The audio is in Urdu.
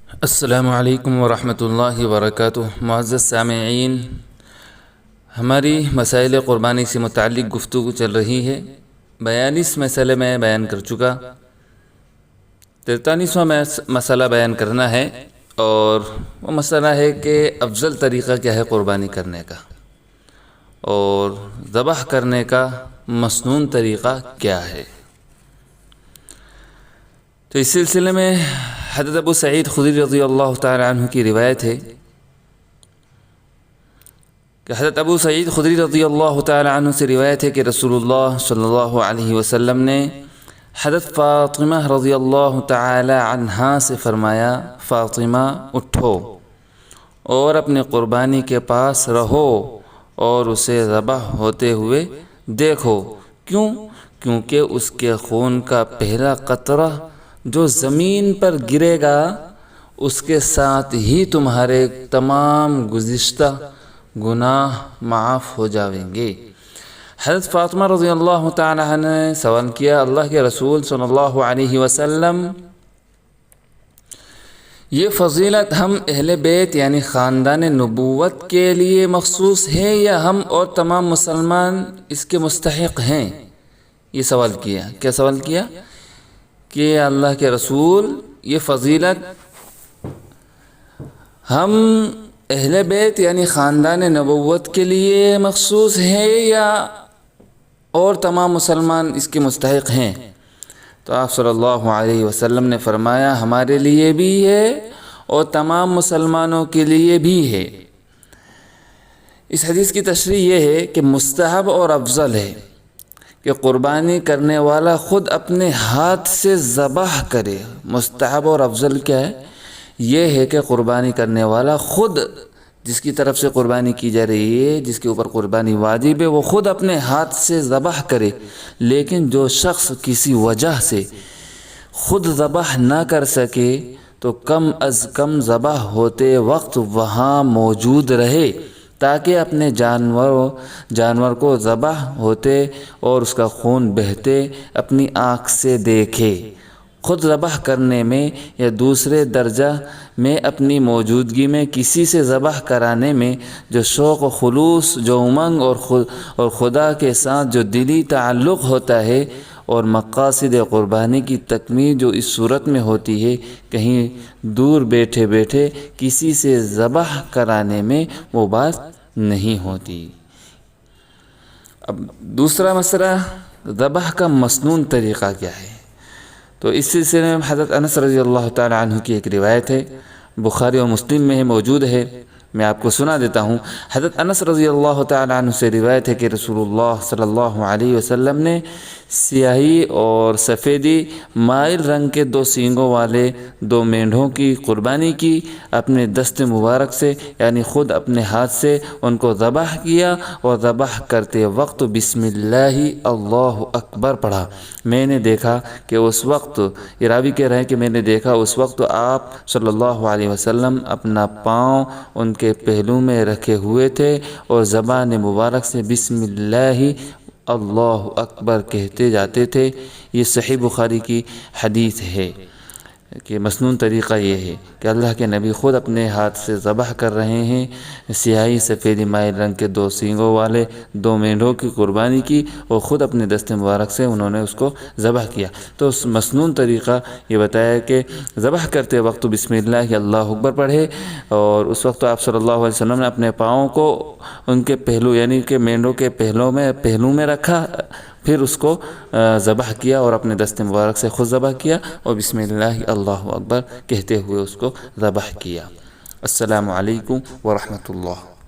السلام علیکم ورحمۃ اللہ وبرکاتہ۔ معزز سامعین، ہماری مسائل قربانی سے متعلق گفتگو چل رہی ہے۔ 42 مسئلے میں بیان کر چکا، 43واں مسئلہ بیان کرنا ہے، اور وہ مسئلہ ہے کہ افضل طریقہ کیا ہے قربانی کرنے کا، اور ذبح کرنے کا مسنون طریقہ کیا ہے۔ تو اس سلسلے میں حضرت ابو سعید خدری رضی اللہ تعالی عنہ کی روایت ہے کہ حضرت ابو سعید خدری رضی اللہ تعالی عنہ سے روایت ہے کہ رسول اللہ صلی اللہ علیہ وسلم نے حضرت فاطمہ رضی اللہ تعالی عنہا سے فرمایا، فاطمہ اٹھو اور اپنی قربانی کے پاس رہو اور اسے ذبح ہوتے ہوئے دیکھو۔ کیونکہ اس کے خون کا پہلا قطرہ جو زمین پر گرے گا اس کے ساتھ ہی تمہارے تمام گزشتہ گناہ معاف ہو جائیں گے۔ حضرت فاطمہ رضی اللہ تعالی عنہ نے سوال کیا، اللہ کے رسول صلی اللہ علیہ وسلم، یہ فضیلت ہم اہل بیت یعنی خاندان نبوت کے لیے مخصوص ہے یا ہم اور تمام مسلمان اس کے مستحق ہیں؟ یہ سوال کیا۔ کیا سوال کیا؟ کہ اللہ کے رسول، یہ فضیلت ہم اہل بیت یعنی خاندان نبوت کے لیے مخصوص ہے یا اور تمام مسلمان اس کے مستحق ہیں؟ تو آپ صلی اللہ علیہ وسلم نے فرمایا، ہمارے لیے بھی ہے اور تمام مسلمانوں کے لیے بھی ہے۔ اس حدیث کی تشریح یہ ہے کہ مستحب اور افضل ہے کہ قربانی کرنے والا خود اپنے ہاتھ سے ذبح کرے۔ مستحب اور افضل کیا ہے؟ یہ ہے کہ قربانی کرنے والا خود، جس کی طرف سے قربانی کی جا رہی ہے، جس کے اوپر قربانی واجب ہے، وہ خود اپنے ہاتھ سے ذبح کرے۔ لیکن جو شخص کسی وجہ سے خود ذبح نہ کر سکے تو کم از کم ذبح ہوتے وقت وہاں موجود رہے تاکہ اپنے جانور کو ذبح ہوتے اور اس کا خون بہتے اپنی آنکھ سے دیکھے۔ خود ذبح کرنے میں یا دوسرے درجہ میں اپنی موجودگی میں کسی سے ذبح کرانے میں جو شوق و خلوص، جو امنگ اور خدا کے ساتھ جو دلی تعلق ہوتا ہے، اور مقاصد قربانی کی تکمیل جو اس صورت میں ہوتی ہے، کہیں دور بیٹھے بیٹھے کسی سے ذبح کرانے میں وہ بات نہیں ہوتی۔ اب دوسرا مسئلہ، ذبح کا مسنون طریقہ کیا ہے؟ تو اس سلسلے میں حضرت انس رضی اللہ تعالی عنہ کی ایک روایت ہے، بخاری اور مسلم میں موجود ہے، میں آپ کو سنا دیتا ہوں۔ حضرت انس رضی اللہ تعالی عنہ سے روایت ہے کہ رسول اللہ صلی اللہ علیہ وسلم نے سیاہی اور سفیدی مائل رنگ کے 2 سینگوں والے 2 مینڈھوں کی قربانی کی، اپنے دست مبارک سے یعنی خود اپنے ہاتھ سے ان کو ذبح کیا، اور ذبح کرتے وقت بسم اللہ اللہ اکبر پڑھا۔ میں نے دیکھا کہ اس وقت، یہ راوی کہہ رہے ہیں کہ میں نے دیکھا اس وقت آپ صلی اللہ علیہ وسلم اپنا پاؤں ان کے پہلو میں رکھے ہوئے تھے اور زبان مبارک سے بسم اللہ اللہ اکبر کہتے جاتے تھے۔ یہ صحیح بخاری کی حدیث ہے کہ مسنون طریقہ یہ ہے کہ اللہ کے نبی خود اپنے ہاتھ سے ذبح کر رہے ہیں، سیاہی سفیدی مائل رنگ کے 2 سینگوں والے 2 مینڈھوں کی قربانی کی، اور خود اپنے دست مبارک سے انہوں نے اس کو ذبح کیا۔ تو اس مسنون طریقہ یہ بتایا کہ ذبح کرتے وقت بسم اللہ اللہ اکبر پڑھے، اور اس وقت آپ صلی اللہ علیہ وسلم نے اپنے پاؤں کو ان کے پہلو یعنی کہ مینڈوں کے پہلو میں رکھا، پھر اس کو ذبح کیا اور اپنے دست مبارک سے خود ذبح کیا، اور بسم اللہ اللہ اکبر کہتے ہوئے اس کو ذبح کیا۔ السلام علیکم ورحمۃ اللہ۔